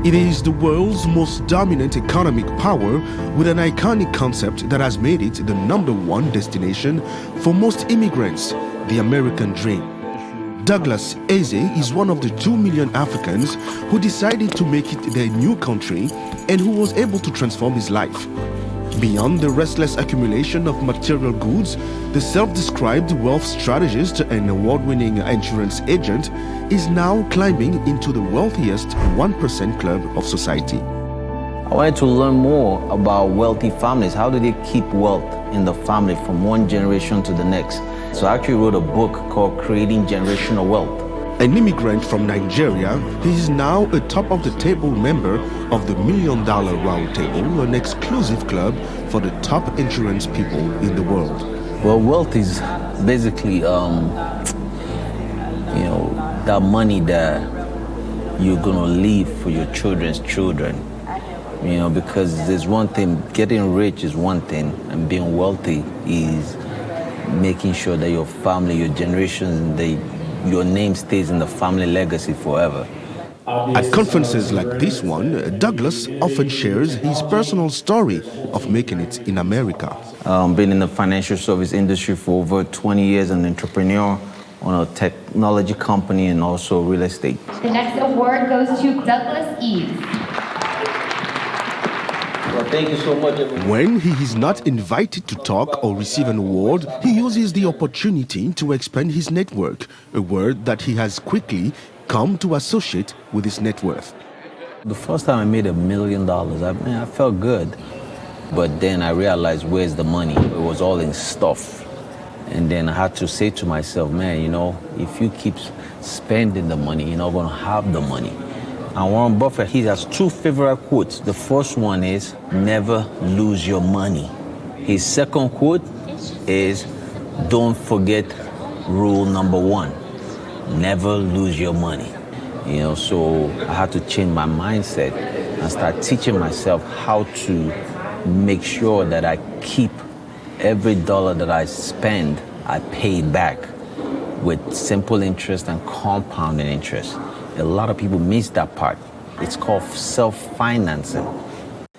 It is the world's most dominant economic power with an iconic concept that has made it the #1 destination for most immigrants, the American dream. Douglas Eze is one of the 2 million Africans who decided to make it their new country and who was able to transform his life. Beyond the restless accumulation of material goods, the self-described wealth strategist and award-winning insurance agent is now climbing into the wealthiest 1% club of society. I wanted to learn more about wealthy families. How do they keep wealth in the family from one generation to the next? So I actually wrote a book called Creating Generational Wealth. An immigrant from Nigeria, he is now a top-of-the-table member of the $1 Million Roundtable, an exclusive club for the top insurance people in the world. Well, wealth is basically, that money that you're gonna leave for your children's children. Because there's one thing, getting rich is one thing, and being wealthy is making sure that your family, your generations, your name stays in the family legacy forever. At conferences like this one, Douglas often shares his personal story of making it in America. Been in the financial service industry for over 20 years, an entrepreneur on a technology company and also real estate. The next award goes to Douglas Eves. Well, thank you so much, everyone. When he is not invited to talk or receive an award, he uses the opportunity to expand his network, a word that he has quickly come to associate with his net worth. The first time I made $1 million, I felt good. But then I realized, where's the money? It was all in stuff. And then I had to say to myself, man, if you keep spending the money, you're not going to have the money. And Warren Buffett, he has 2 favorite quotes. The first one is, never lose your money. His second quote is, don't forget rule number 1, never lose your money. So I had to change my mindset and start teaching myself how to make sure that I keep every dollar that I spend, I pay back with simple interest and compounding interest. A lot of people miss that part. It's called self-financing.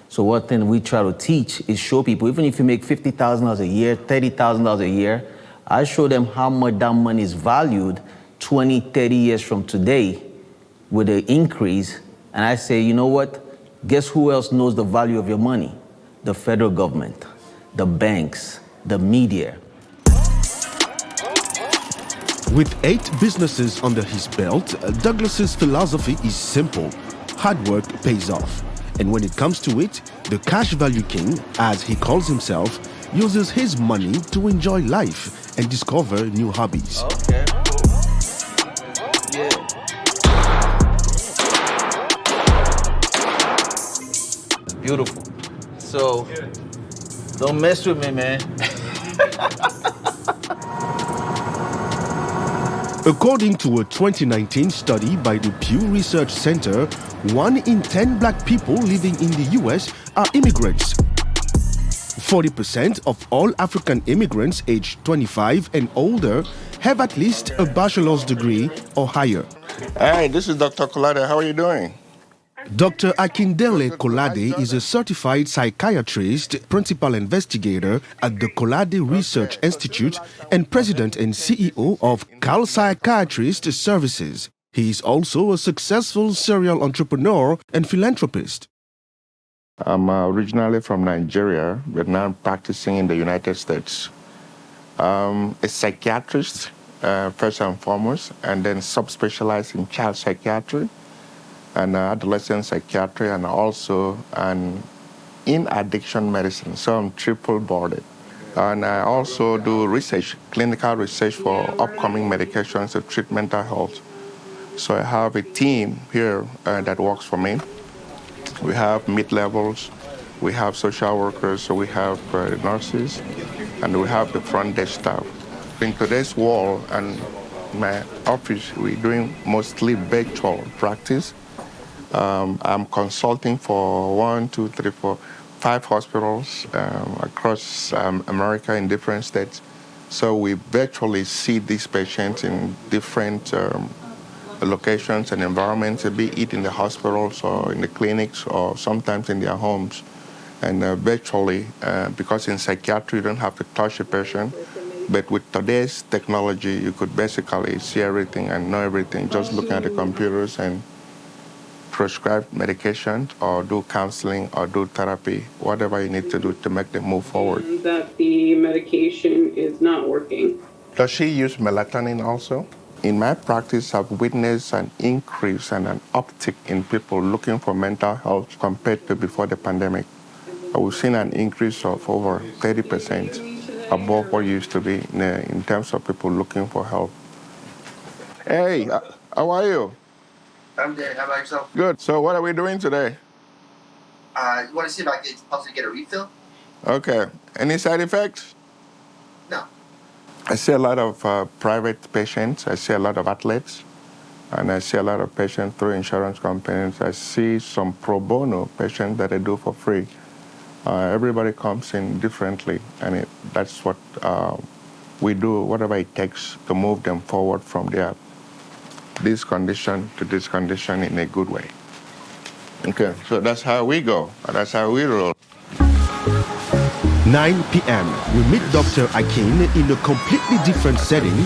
So one thing we try to teach is show people, even if you make $50,000 a year, $30,000 a year, I show them how much that money is valued 20, 30 years from today with an increase. And I say, you know what? Guess who else knows the value of your money? The federal government, the banks, the media. With 8 businesses under his belt, Douglas's philosophy is simple. Hard work pays off. And when it comes to it, the cash value king, as he calls himself, uses his money to enjoy life and discover new hobbies. Okay. Yeah. It's beautiful. So, don't mess with me, man. According to a 2019 study by the Pew Research Center, 1 in 10 black people living in the US are immigrants. 40% of all African immigrants aged 25 and older have at least a bachelor's degree or higher. Hi, this is Dr. Kolade. How are you doing? Dr. Akindele Kolade is a certified psychiatrist, principal investigator at the Kolade Research Institute, and president and CEO of Cal Psychiatrist Services. He is also a successful serial entrepreneur and philanthropist. I'm originally from Nigeria, but now I'm practicing in the United States. A psychiatrist, first and foremost, and then subspecialized in child psychiatry and adolescent psychiatry, and also in addiction medicine. So I'm triple boarded. And I also do research, clinical research for upcoming medications to treat mental health. So I have a team here that works for me. We have mid-levels, we have social workers, so we have nurses, and we have the front desk staff. In today's world and my office, we're doing mostly virtual practice. I'm consulting for 1, 2, 3, 4, 5 hospitals across America in different states. So we virtually see these patients in different locations and environments, be it in the hospitals or in the clinics or sometimes in their homes. And virtually, because in psychiatry you don't have to touch a patient, but with today's technology, you could basically see everything and know everything just looking at the computers and prescribe medication or do counseling or do therapy, whatever you need to do to make them move forward. And that the medication is not working. Does she use melatonin also? In my practice, I've witnessed an increase and an uptick in people looking for mental health compared to before the pandemic. We've seen an increase of over 30% above what used to be in terms of people looking for help. Hey, how are you? I'm good. How about yourself? Good. So what are we doing today? You want to see if I can possibly get a refill? Okay. Any side effects? No. I see a lot of private patients. I see a lot of athletes. And I see a lot of patients through insurance companies. I see some pro bono patients that I do for free. Everybody comes in differently, and that's what we do, whatever it takes to move them forward from this condition to this condition in a good way. Okay, so that's how we go. That's how we roll. 9 p.m. We meet Dr. Akin in a completely different setting.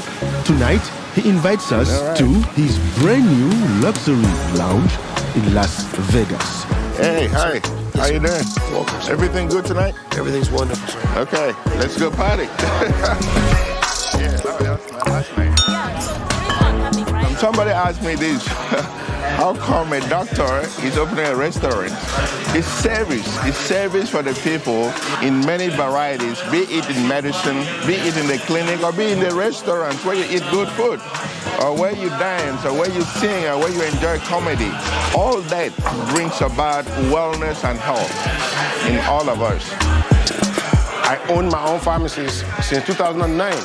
Tonight, he invites us to his brand new luxury lounge in Las Vegas. Hey, hi. How you doing? Welcome, sir. Everything good tonight? Everything's wonderful, sir. Okay, let's go party. Somebody asked me this. How come a doctor is opening a restaurant? It's service for the people in many varieties, be it in medicine, be it in the clinic, or be in the restaurants where you eat good food, or where you dance, or where you sing, or where you enjoy comedy. All that brings about wellness and health in all of us. I own my own pharmacies since 2009.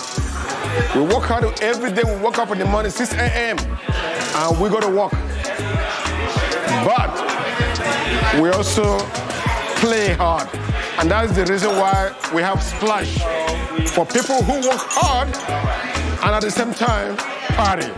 We work hard every day. We wake up in the morning, 6 a.m., and we go to work. But we also play hard. And that's the reason why we have Splash for people who work hard and at the same time party.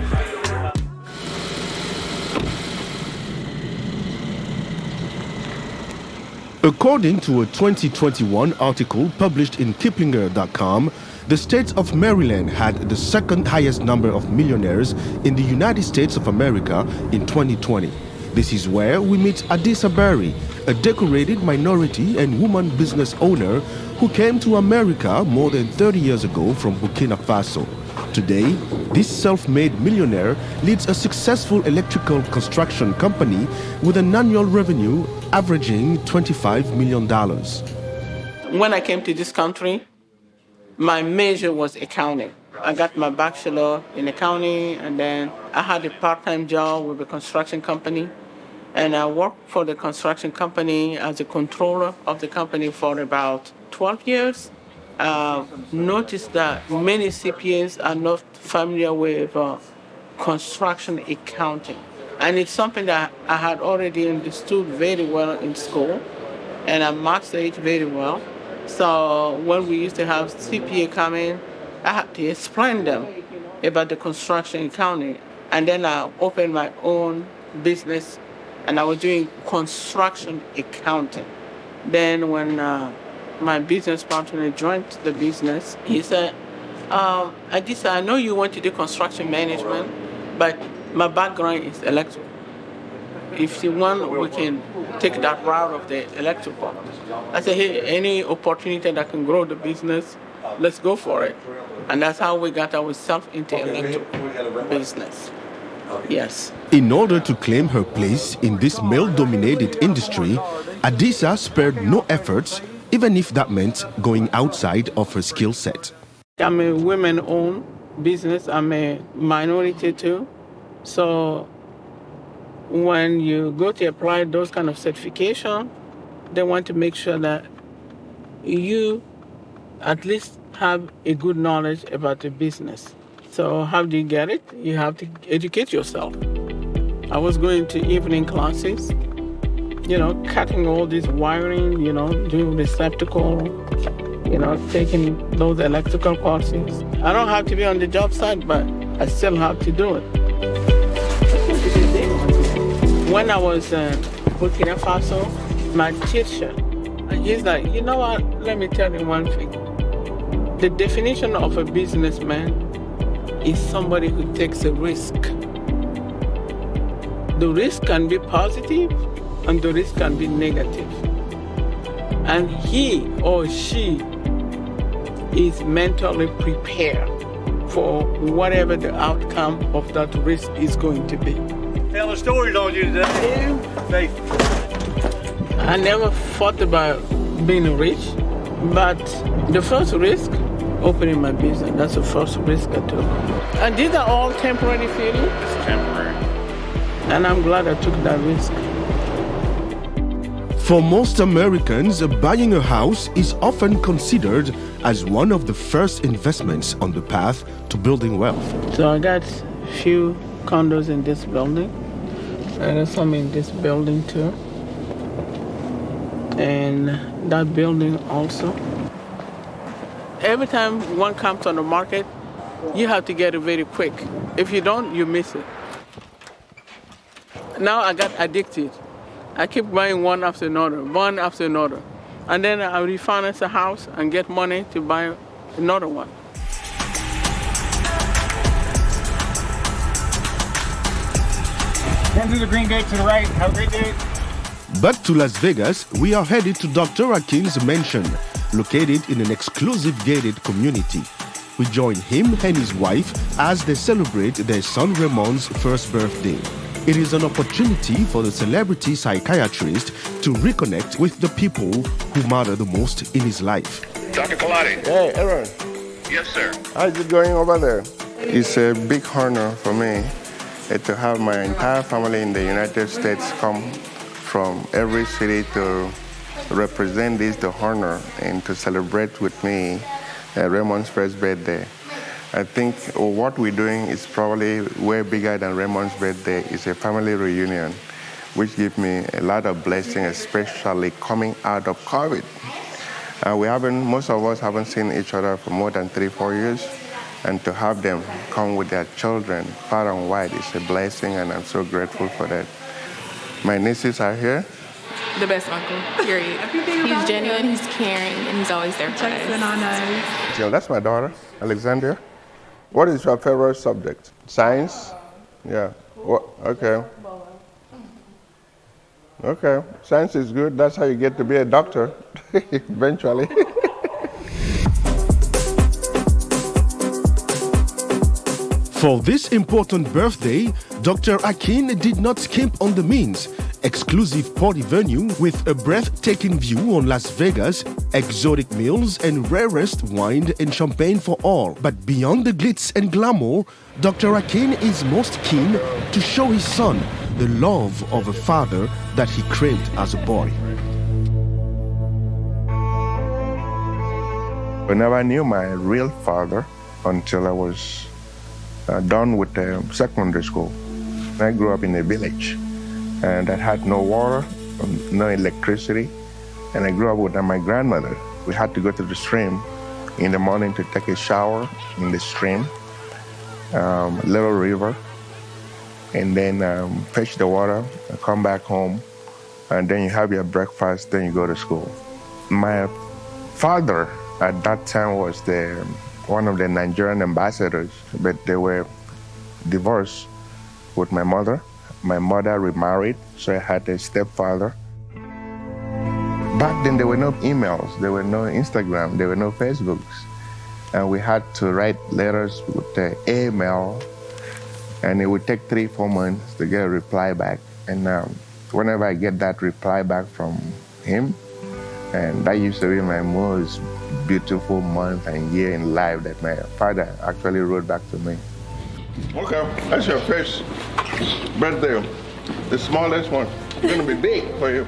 According to a 2021 article published in Kiplinger.com, the state of Maryland had the second highest number of millionaires in the United States of America in 2020. This is where we meet Adisa Barry, a decorated minority and woman business owner who came to America more than 30 years ago from Burkina Faso. Today, this self-made millionaire leads a successful electrical construction company with an annual revenue averaging $25 million. When I came to this country, my major was accounting. I got my bachelor in accounting, and then I had a part-time job with a construction company. And I worked for the construction company as a controller of the company for about 12 years. Noticed that many CPAs are not familiar with construction accounting. And it's something that I had already understood very well in school, and I mastered it very well. So when we used to have CPA come in, I had to explain them about the construction accounting. And then I opened my own business, and I was doing construction accounting. Then when my business partner joined the business, he said, Adisa, I know you want to do construction management, but my background is electrical. If you want, we can take that route of the electrical. I said, hey, any opportunity that can grow the business, let's go for it. And that's how we got ourselves into electrical business. Yes. In order to claim her place in this male-dominated industry, Adisa spared no efforts, even if that meant going outside of her skill set. I'm a women-owned business. I'm a minority too. So when you go to apply those kind of certification, they want to make sure that you at least have a good knowledge about the business. So how do you get it? You have to educate yourself. I was going to evening classes, cutting all this wiring, doing receptacle, taking those electrical courses. I don't have to be on the job site, but I still have to do it. When I was in Burkina Faso, my teacher, and he's like, you know what, let me tell you one thing. The definition of a businessman is somebody who takes a risk. The risk can be positive and the risk can be negative. And he or she is mentally prepared for whatever the outcome of that risk is going to be. Tell a story, don't you, today? Faith. I never thought about being rich, but the first risk, opening my business, that's the first risk I took. And these are all temporary feelings. It's temporary. And I'm glad I took that risk. For most Americans, buying a house is often considered as one of the first investments on the path to building wealth. So I got a few condos in this building. I got some in this building too. And that building also. Every time one comes on the market, you have to get it very quick. If you don't, you miss it. Now I got addicted. I keep buying one after another. And then I refinance a house and get money to buy another one. Come through the green gate to the right. Have a great day. Back to Las Vegas, we are headed to Dr. Akin's mansion, located in an exclusive gated community. We join him and his wife as they celebrate their son Raymond's first birthday. It is an opportunity for the celebrity psychiatrist to reconnect with the people who matter the most in his life. Dr. Kolade. Hey, Aaron. Yes, sir. How's it going over there? It's a big honor for me to have my entire family in the United States come from every city to represent this, the honor, and to celebrate with me Raymond's first birthday. I think what we're doing is probably way bigger than Raymond's birthday. It's a family reunion, which gives me a lot of blessings, especially coming out of COVID. Most of us haven't seen each other for more than 3-4 years, and to have them come with their children, far and wide, is a blessing, and I'm so grateful for that. My nieces are here. The best uncle, period. He's genuine, he's caring, and he's always there for us. Jill, that's my daughter, Alexandria. What is your favorite subject? Science? Yeah. Okay. Okay. Science is good. That's how you get to be a doctor, eventually. For this important birthday, Dr. Akin did not skimp on the means. Exclusive party venue with a breathtaking view on Las Vegas, exotic meals and rarest wine and champagne for all. But beyond the glitz and glamour, Dr. Akin is most keen to show his son the love of a father that he craved as a boy. I never knew my real father until I was done with secondary school. I grew up in a village and that had no water, no electricity, and I grew up with my grandmother. We had to go to the stream in the morning to take a shower in the stream, little river, and then fetch the water, come back home, and then you have your breakfast, then you go to school. My father at that time was one of the Nigerian ambassadors, but they were divorced with my mother. My mother remarried, so I had a stepfather. Back then, there were no emails, there were no Instagram, there were no Facebooks. And we had to write letters with the email, and it would take 3-4 months to get a reply back. And whenever I get that reply back from him, and that used to be my most beautiful month and year in life that my father actually wrote back to me. Okay, that's your first birthday, the smallest one. It's gonna be big for you.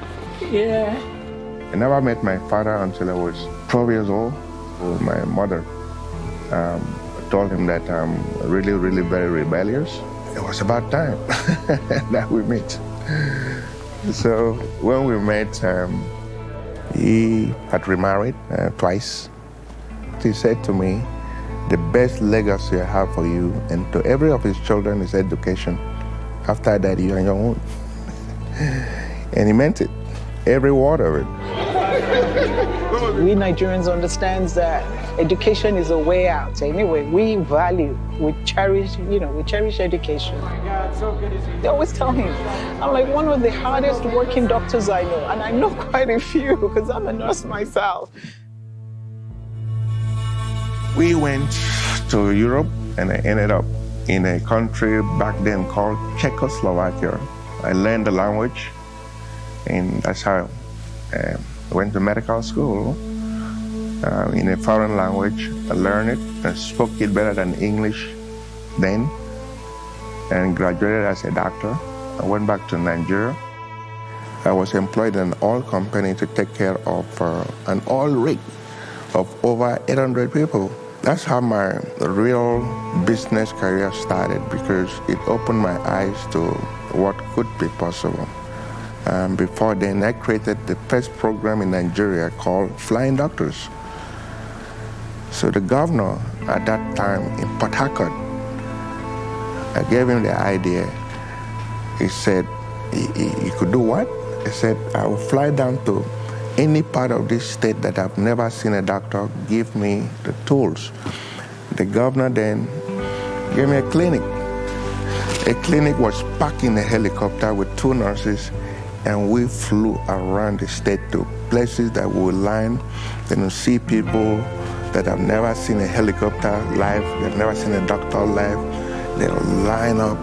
Yeah. I never met my father until I was 12 years old. My mother told him that I'm really, really very rebellious. It was about time that we met. So when we met, he had remarried twice. He said to me, the best legacy I have for you and to every of his children is education. After that, you are your own. And he meant it, every word of it. We Nigerians understand that education is a way out. Anyway, we cherish education. Oh my God, so good to see you. They always tell him, I'm like one of the hardest working doctors I know, and I know quite a few because I'm a nurse myself. We went to Europe and I ended up in a country back then called Czechoslovakia. I learned the language, and that's how I went to medical school in a foreign language. I learned it and spoke it better than English then, and graduated as a doctor. I went back to Nigeria. I was employed in an oil company to take care of an oil rig of over 800 people. That's how my real business career started, because it opened my eyes to what could be possible. Before then, I created the first program in Nigeria called Flying Doctors. So the governor at that time in Port Harcourt, I gave him the idea. He said, he could do what? He said, I will fly down to any part of this state that I've never seen a doctor, give me the tools. The governor then gave me a clinic. A clinic was packed in a helicopter with 2 nurses, and we flew around the state to places that we would line and see people that have never seen a helicopter live, they've never seen a doctor live. They'll line up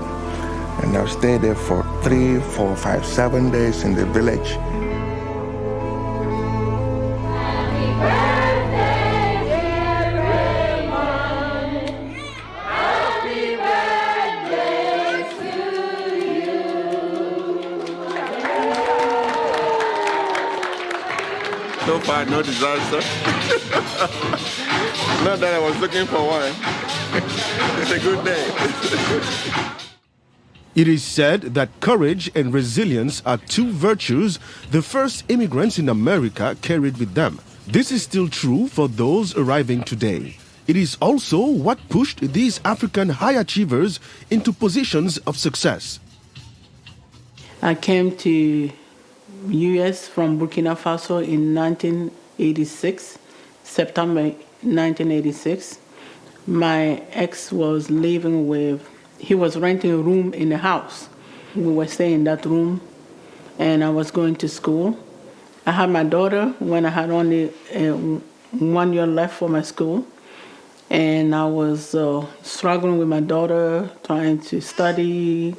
and they'll stay there for 3, 4, 5, 7 days in the village. So far, no disaster. Not that I was looking for one. It's a good day. It is said that courage and resilience are 2 virtues the first immigrants in America carried with them. This is still true for those arriving today. It is also what pushed these African high achievers into positions of success. I came to U.S. from Burkina Faso in 1986, September 1986. My ex was living he was renting a room in the house. We were staying in that room, and I was going to school. I had my daughter when I had only 1 year left for my school, and I was struggling with my daughter, trying to study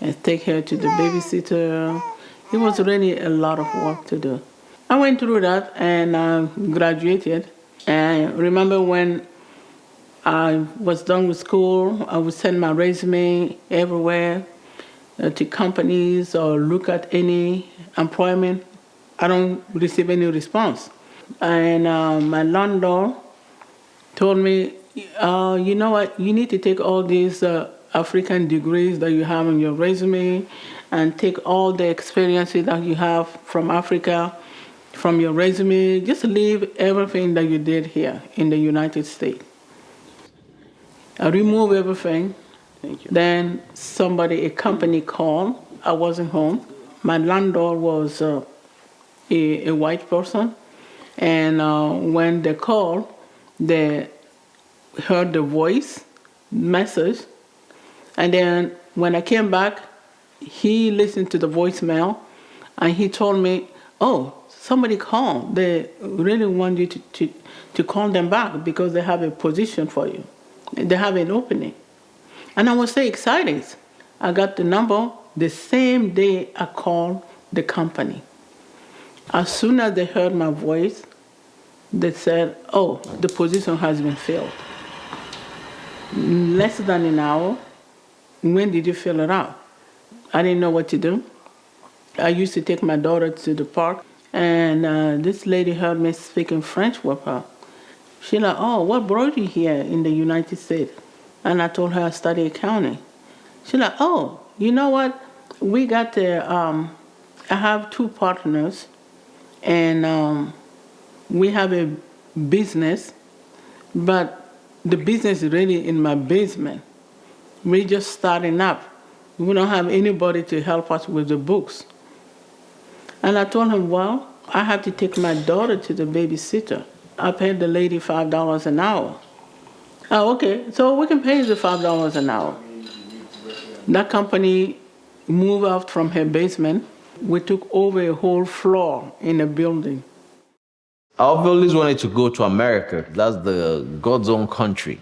and take her to the babysitter. It was really a lot of work to do. I went through that and graduated. And I remember when I was done with school, I would send my resume everywhere to companies or look at any employment. I don't receive any response. And my landlord told me, you know what, you need to take all these African degrees that you have on your resume and take all the experiences that you have from Africa, from your resume. Just leave everything that you did here in the United States. I removed everything. Thank you. Then a company called. I wasn't home. My landlord was a white person. And when they called, they heard the voice message. And then when I came back, he listened to the voicemail, and he told me, oh, somebody called. They really want you to call them back because they have a position for you. They have an opening. And I was so excited. I got the number the same day I called the company. As soon as they heard my voice, they said, oh, the position has been filled. Less than an hour. When did you fill it out? I didn't know what to do. I used to take my daughter to the park, and this lady heard me speaking French with her. She's like, oh, what brought you here in the United States? And I told her I studied accounting. She's like, oh, you know what? We got I have 2 partners, and we have a business, but the business is really in my basement. We're just starting up. We don't have anybody to help us with the books. And I told him, well, I have to take my daughter to the babysitter. I paid the lady $5 an hour. Oh, okay, so we can pay you the $5 an hour. That company moved out from her basement. We took over a whole floor in a building. I've always wanted to go to America. That's the God's own country.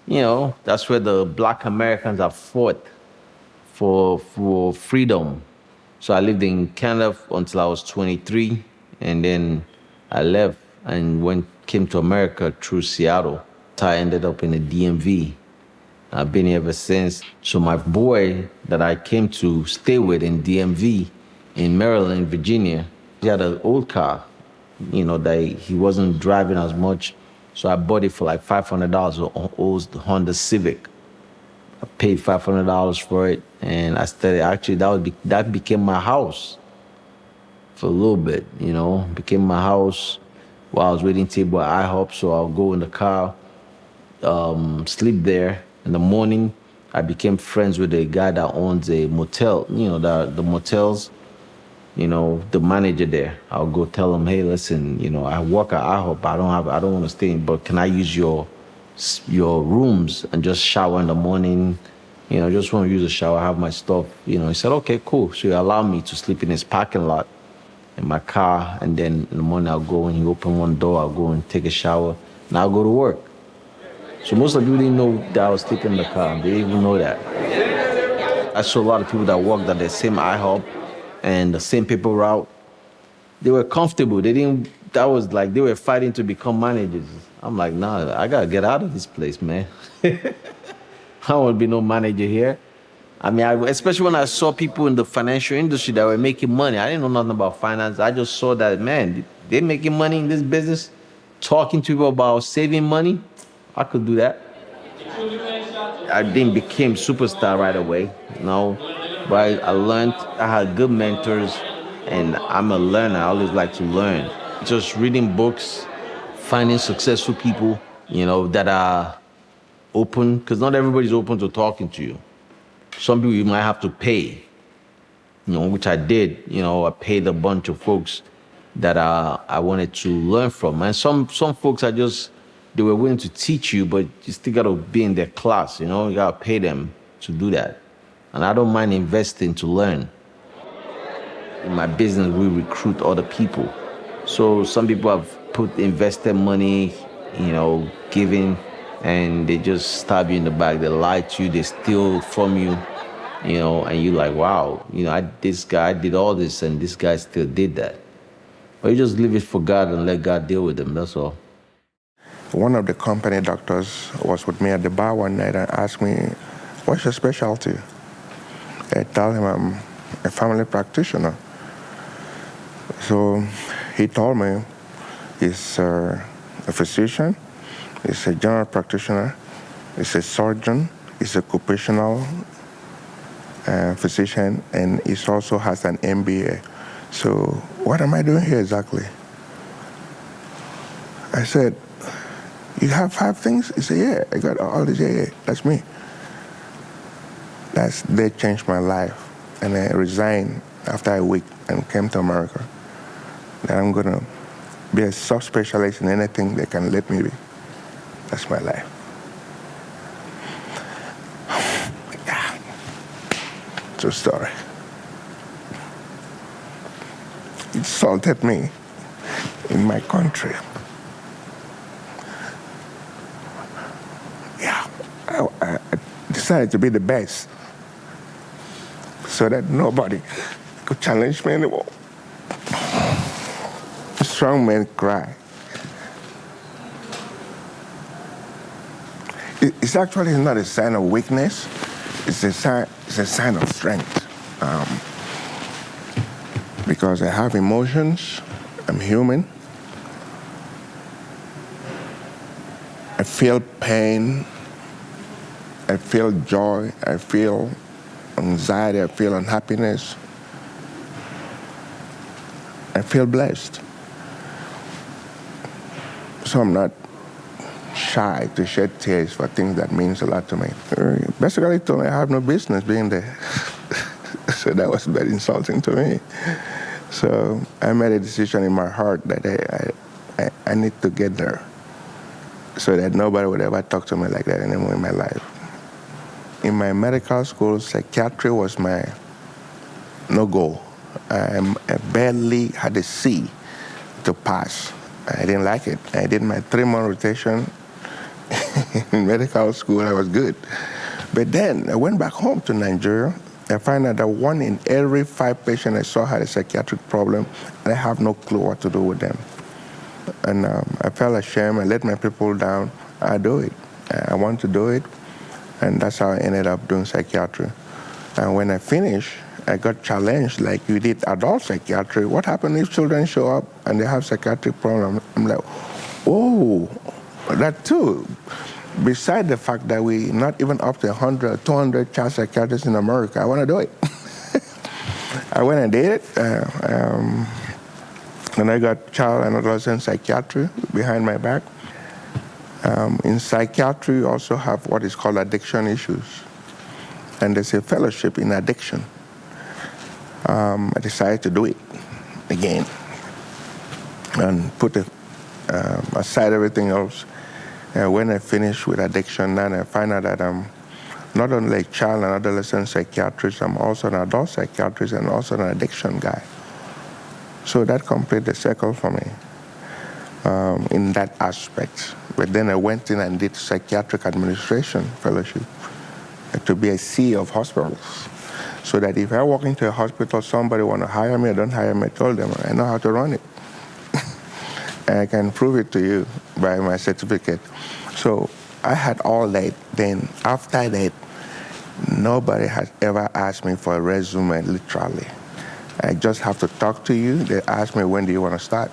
You know, that's where the Black Americans have fought for freedom. So I lived in Canada until I was 23, and then I left and came to America through Seattle. So I ended up in the DMV. I've been here ever since. So my boy that I came to stay with in DMV, in Maryland, Virginia, he had an old car, you know, that he wasn't driving as much. So I bought it for like $500, an old Honda Civic. I paid $500 for it, and I started, actually, that became my house for a little bit, you know, became my house while I was waiting table at IHOP. So I'll go in the car, sleep there. In the morning, I became friends with a guy that owns a motel, you know, the motels, you know, the manager there. I'll go tell him, hey, listen, you know, I work at IHOP. I don't want to stay in, but can I use your rooms and just shower in the morning? You know, just want to use the shower, have my stuff. You know, he said, okay, cool. So he allowed me to sleep in his parking lot in my car. And then in the morning, I'll go and he open one door, I'll go and take a shower, and I'll go to work. So most of you didn't know that I was sleeping in the car. They didn't even know that. I saw a lot of people that worked at the same IHOP and the same paper route. They were comfortable. That was like they were fighting to become managers. I'm like, nah, I gotta get out of this place, man. I don't want to be no manager here. I mean, especially when I saw people in the financial industry that were making money. I didn't know nothing about finance. I just saw that, man, they're making money in this business, talking to people about saving money. I could do that. I didn't become superstar right away, you know, but I learned. I had good mentors, and I'm a learner. I always like to learn. Just reading books, finding successful people, you know, that are open, because not everybody's open to talking to you. Some people you might have to pay, you know, which I did. You know, I paid a bunch of folks that I wanted to learn from. And some folks they were willing to teach you, but you still got to be in their class, you know? You got to pay them to do that. And I don't mind investing to learn. In my business, we recruit other people. So some people have invested money, you know, giving, and they just stab you in the back. They lie to you, they steal from you, you know, and you're like, wow, you know, this guy did all this, and this guy still did that. But you just leave it for God and let God deal with them, that's all. One of the company doctors was with me at the bar one night and asked me, what's your specialty? I told him I'm a family practitioner. So he told me he's a physician, he's a general practitioner, he's a surgeon, he's a occupational physician, and he also has an MBA. So what am I doing here exactly? I said, you have 5 things? He said, yeah, I got all this, yeah, that's me. They changed my life. And I resigned after a week and came to America. Then I'm gonna be a subspecialist in anything they can let me be. That's my life. Yeah. True story. It insulted me in my country. I decided to be the best so that nobody could challenge me anymore. Strong men cry. It's actually not a sign of weakness. It's a sign of strength. Because I have emotions. I'm human. I feel pain. I feel joy, I feel anxiety, I feel unhappiness. I feel blessed. So I'm not shy to shed tears for things that means a lot to me. Basically, told me I have no business being there. So that was very insulting to me. So I made a decision in my heart that I need to get there so that nobody would ever talk to me like that anymore in my life. In my medical school, psychiatry was my no-go. I barely had a C to pass. I didn't like it. I did my 3-month rotation in medical school. I was good. But then I went back home to Nigeria. I found out that 1 in every 5 patients I saw had a psychiatric problem, and I have no clue what to do with them. And I felt ashamed. I let my people down. I do it. I want to do it. And that's how I ended up doing psychiatry. And when I finished, I got challenged like you did adult psychiatry. What happens if children show up and they have psychiatric problems? I'm like, oh, that too. Beside the fact that we're not even up to 100, 200 child psychiatrists in America, I want to do it. I went and did it. And I got child and adolescent psychiatry behind my back. In psychiatry, you also have what is called addiction issues. And there's a fellowship in addiction. I decided to do it again and put aside everything else. When I finished with addiction, then I find out that I'm not only a child and adolescent psychiatrist, I'm also an adult psychiatrist and also an addiction guy. So that completed the circle for me in that aspect. But then I went in and did psychiatric administration fellowship to be a CEO of hospitals. So that if I walk into a hospital, somebody want to hire me or don't hire me, I told them I know how to run it. And I can prove it to you by my certificate. So I had all that. Then after that, nobody has ever asked me for a resume, literally. I just have to talk to you. They ask me, when do you want to start?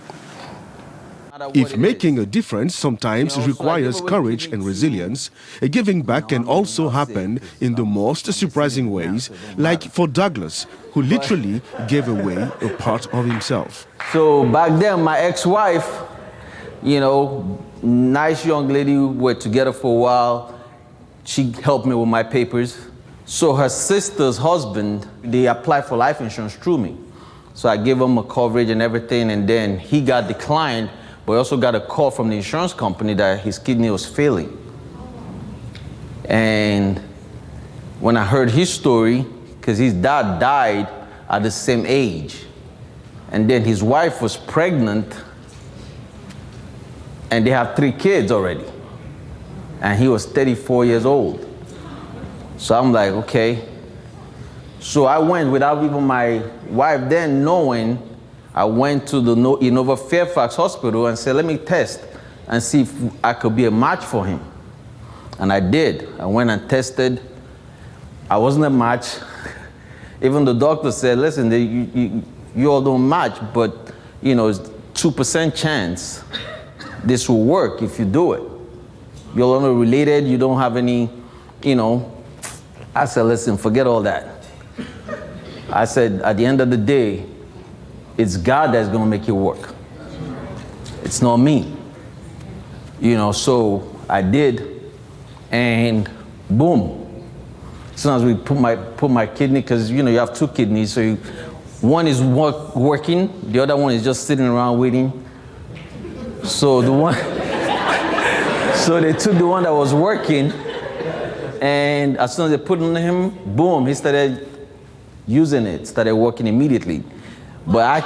If making a difference sometimes requires courage and resilience, a giving back can also happen in the most surprising ways, like for Douglas, who literally gave away a part of himself. So back then, my ex-wife, nice young lady, we were together for a while. She helped me with my papers. So her sister's husband, they applied for life insurance through me. So I gave him a coverage and everything, and then he got declined. We also got a call from the insurance company that his kidney was failing. And when I heard his story, because his dad died at the same age, and then his wife was pregnant, and they have 3 kids already, and he was 34 years old. So I'm like, okay. So I went without even my wife then knowing. I went to the Innova Fairfax Hospital and said, let me test and see if I could be a match for him. And I did. I went and tested. I wasn't a match. Even the doctor said, listen, you all don't match, but it's 2% chance this will work if you do it. You're only related, you don't have any, I said, listen, forget all that. I said, at the end of the day, it's God that's gonna make it work. It's not me. So I did, and boom. As soon as we put my kidney, because you have 2 kidneys, so one is working, the other one is just sitting around waiting. So so they took the one that was working, and as soon as they put it on him, boom, he started using it, started working immediately. But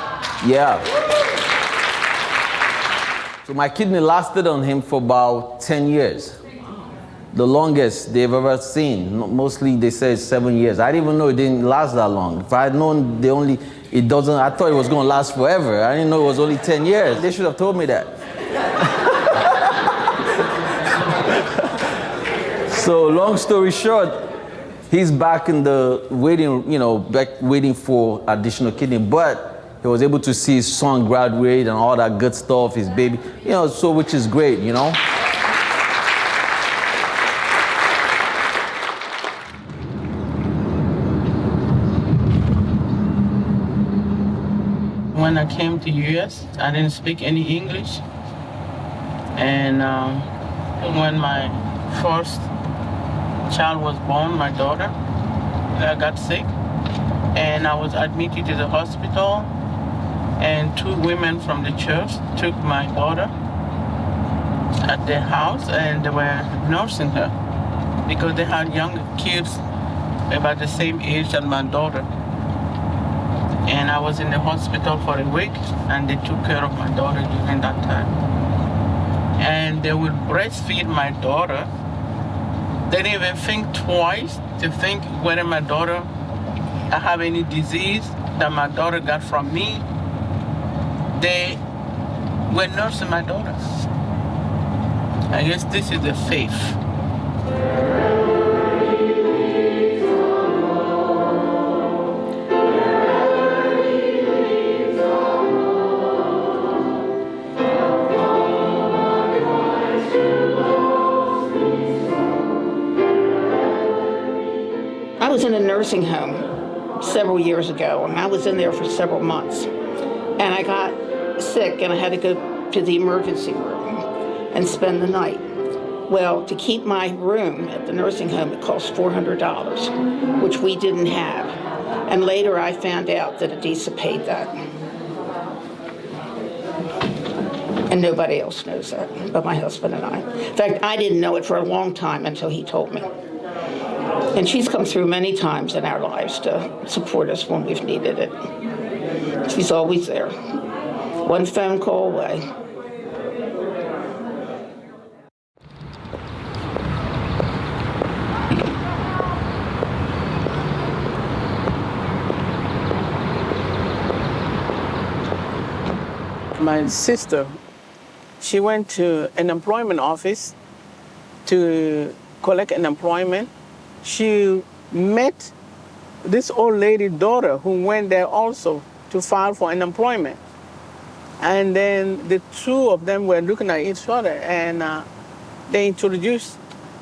So my kidney lasted on him for about 10 years. The longest they've ever seen. Mostly they say 7 years. I didn't even know it didn't last that long. If I had known I thought it was gonna last forever. I didn't know it was only 10 years. They should have told me that. So long story short, he's back in the waiting for additional kidney, but he was able to see his son graduate and all that good stuff, his baby, so which is great, When I came to US, I didn't speak any English. And when my first child was born, my daughter, I got sick. And I was admitted to the hospital. and 2 women from the church took my daughter at their house, and they were nursing her because they had young kids about the same age as my daughter. And I was in the hospital for a week, and they took care of my daughter during that time. And they would breastfeed my daughter. They didn't even think twice to think whether my daughter I have any disease that my daughter got from me. They were nursing my daughter. I guess this is the faith. I was in a nursing home several years ago, and I was in there for several months. And I got sick, and I had to go to the emergency room and spend the night. Well, to keep my room at the nursing home, it cost $400, which we didn't have. And later I found out that Adisa paid that. And nobody else knows that but my husband and I. In fact, I didn't know it for a long time until he told me. And she's come through many times in our lives to support us when we've needed it. She's always there, one phone call away. My sister, she went to an employment office to collect unemployment. She met this old lady's daughter who went there also to file for unemployment. And then the two of them were looking at each other, and they introduced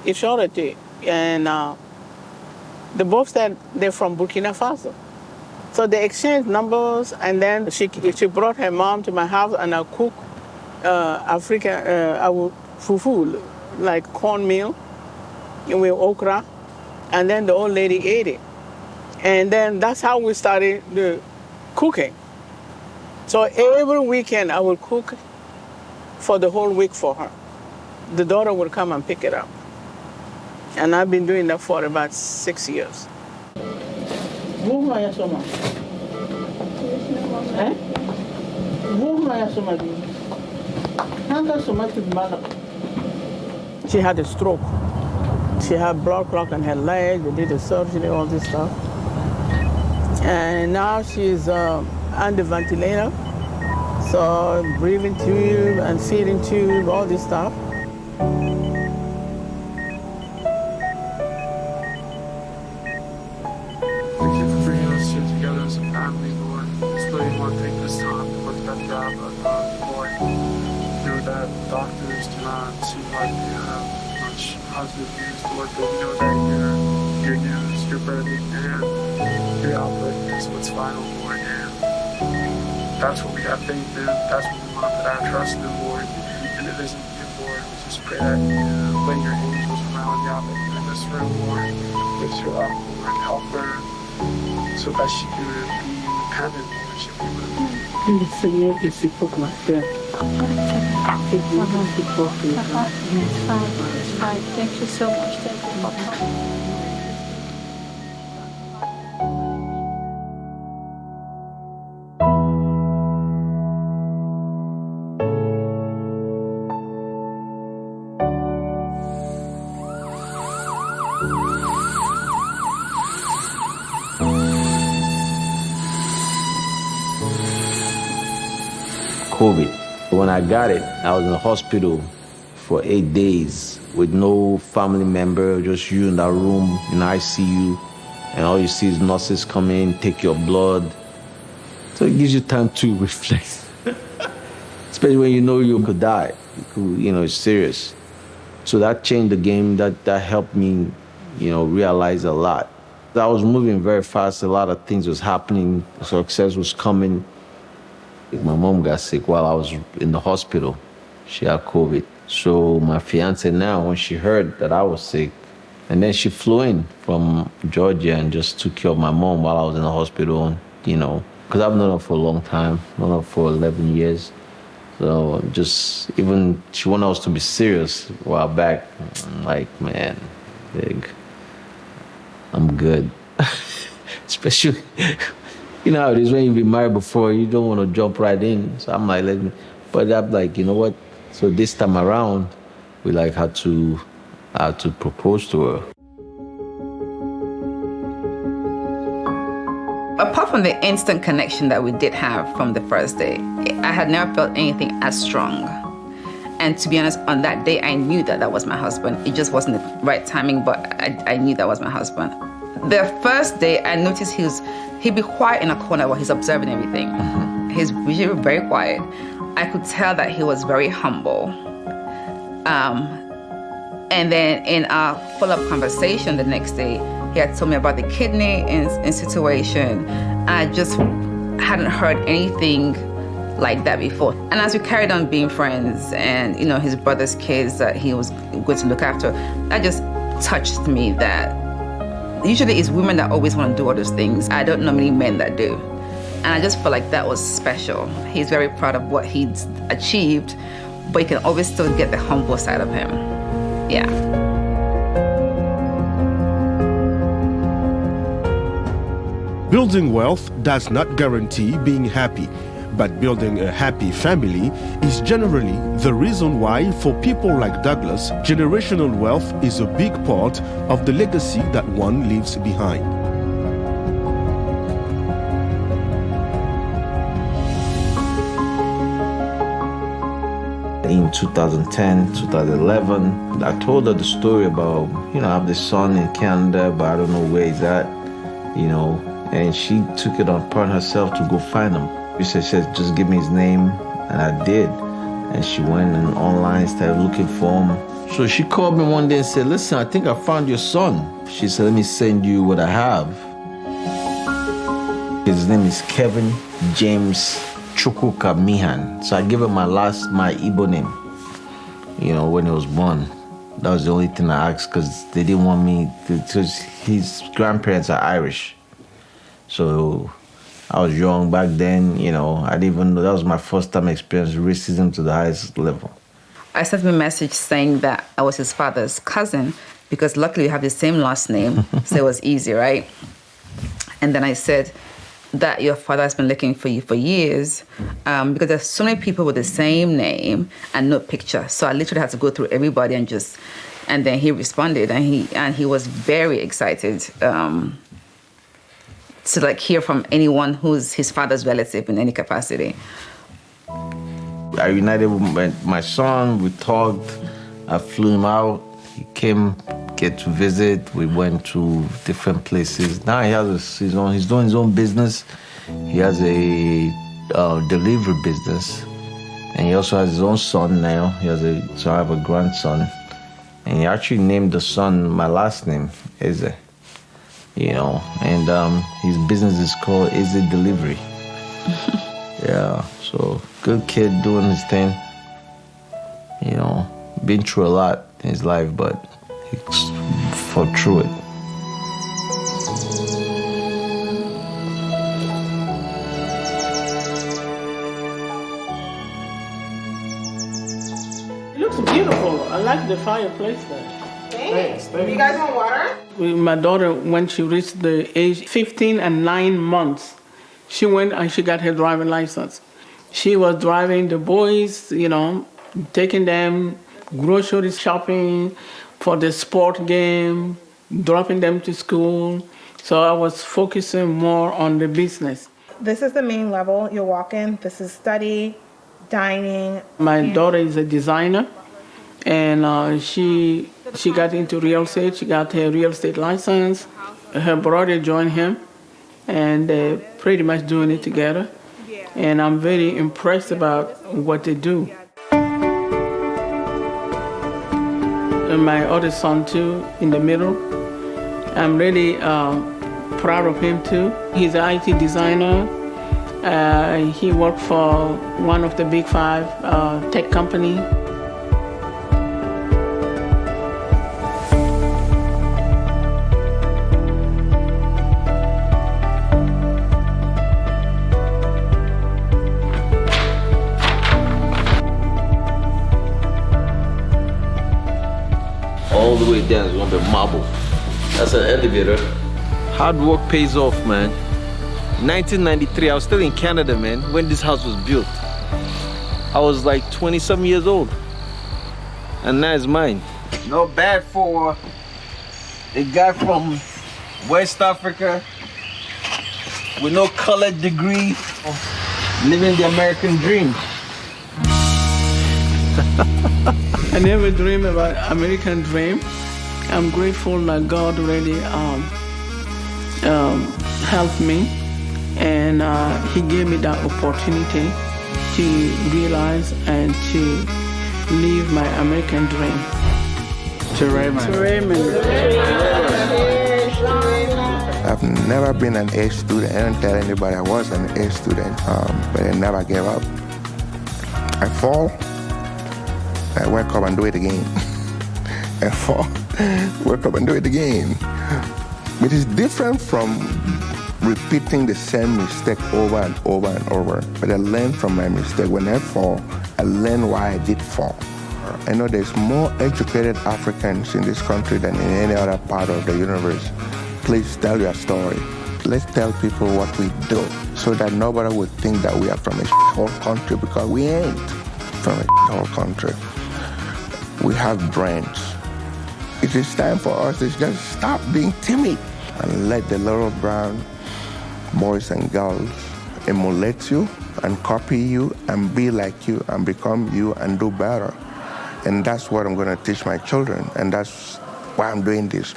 each other to, and they both said they're from Burkina Faso. So they exchanged numbers, and then she brought her mom to my house, and I cooked fufu, like cornmeal with okra, and then the old lady ate it. And then that's how we started the cooking. So every weekend I would cook for the whole week for her. The daughter would come and pick it up. And I've been doing that for about 6 years. She had a stroke. She had blood clot in her leg. They did the surgery, all this stuff. And now she's on the ventilator. So breathing tube and feeding tube, all this stuff. Thank you for bringing us here together as a family, Lord. Especially want to take this time to look at that job, Lord. You know that doctors do not seem like they have much positive news, Lord, but we know that your news, your burden, and your output is what's final, Lord. And that's what we have faith in. That's what we want to put our trust in, Lord. And it isn't you, Lord. We just pray that you lay your angels around Yahweh in this room, Lord. Lift her up, Lord. Help her so that she can be independent, Lord. She can be Le Seigneur est si pour ma frère. It's fine. Thank you so much. Thank you, Papa. COVID. When I got it, I was in the hospital for 8 days with no family member, just you in that room in ICU, and all you see is nurses come in, take your blood. So it gives you time to reflect, especially when you know you could die. It's serious. So that changed the game. That helped me, realize a lot. I was moving very fast. A lot of things was happening. Success was coming. My mom got sick while I was in the hospital. She had COVID. So my fiance now, when she heard that I was sick, and then she flew in from Georgia and just took care of my mom while I was in the hospital. And, because I've known her for a long time, known her for 11 years. So just, even she wanted us to be serious a while back. I'm like, man, big, I'm good. Especially, you know how it is when you've been married before, you don't want to jump right in. So I'm like, but I'm like, you know what? So this time around, we like had to propose to her. Apart from the instant connection that we did have from the first day, I had never felt anything as strong. And to be honest, on that day, I knew that that was my husband. It just wasn't the right timing, but I knew that was my husband. The first day, I noticed he'd be quiet in a corner while he's observing everything. Mm-hmm. He's usually very quiet. I could tell that he was very humble. And then in our follow-up conversation the next day, he had told me about the kidney in situation. I just hadn't heard anything like that before. And as we carried on being friends and, you know, his brother's kids that he was going to look after, that just touched me that usually it's women that always want to do all those things. I don't know many men that do. And I just felt like that was special. He's very proud of what he's achieved, but you can always still get the humble side of him. Yeah. Building wealth does not guarantee being happy, but building a happy family is generally the reason why, for people like Douglas, generational wealth is a big part of the legacy that one leaves behind. In 2010, 2011, I told her the story about, you know, I have this son in Canada, but I don't know where he's at, you know, and she took it upon herself to go find him. She said, just give me his name, and I did. And she went and online, started looking for him. So she called me one day and said, listen, I think I found your son. She said, let me send you what I have. His name is Kevin James Chukwuka Mihan. So I gave him my Igbo name, you know, when he was born. That was the only thing I asked, because they didn't want me to, because his grandparents are Irish. So I was young back then, you know, I didn't even know. That was my first time experiencing racism to the highest level. I sent him a message saying that I was his father's cousin, because luckily we have the same last name, so it was easy, right? And then I said that your father has been looking for you for years, because there's so many people with the same name and no picture. So I literally had to go through everybody and then he responded, and he was very excited to like hear from anyone who's his father's relative in any capacity. I reunited with my son, we talked, I flew him out, he came, get to visit, we went to different places. Now he has he's doing his own business. He has a delivery business, and he also has his own son now. So I have a grandson, and he actually named the son my last name, Eze. You know, and his business is called Easy Delivery. Yeah, so good kid doing his thing. You know, been through a lot in his life, but he fought through it. It looks beautiful. I like the fireplace there. Thanks. You guys want water? My daughter, when she reached the age 15 and 9 months, she went and she got her driving license. She was driving the boys, you know, taking them grocery shopping for the sport game, dropping them to school. So I was focusing more on the business. This is the main level you'll walk in. This is study, dining. My daughter is a designer, and she got into real estate. She got her real estate license. Her brother joined him, and they're pretty much doing it together. And I'm very impressed about what they do. And my other son too, in the middle, I'm really proud of him too. He's an IT designer. He worked for one of the big 5 tech companies. marble. That's an elevator. Hard work pays off, man. 1993, I was still in Canada, man, when this house was built. I was like 20-some years old. And now it's mine. Not bad for a guy from West Africa with no college degree, living the American dream. I never dreamed about American dream. I'm grateful that God really helped me, and He gave me that opportunity to realize and to live my American dream. To Raymond. I've never been an A student. I didn't tell anybody I was an A student, but I never gave up. I fall, I wake up and do it again. I fall, wake up and do it again. It is different from repeating the same mistake over and over and over. But I learn from my mistake. When I fall, I learn why I did fall. I know there's more educated Africans in this country than in any other part of the universe. Please tell your story. Let's tell people what we do so that nobody would think that we are from a whole country, because we ain't from a whole country. We have brains. It is time for us to just stop being timid and let the little brown boys and girls emulate you and copy you and be like you and become you and do better. And that's what I'm going to teach my children, and that's why I'm doing this.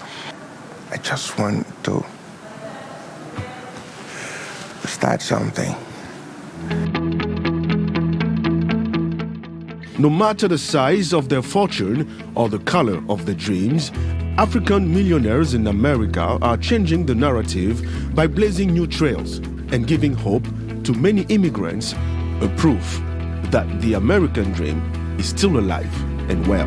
I just want to start something. No matter the size of their fortune or the color of their dreams, African millionaires in America are changing the narrative by blazing new trails and giving hope to many immigrants, a proof that the American dream is still alive and well.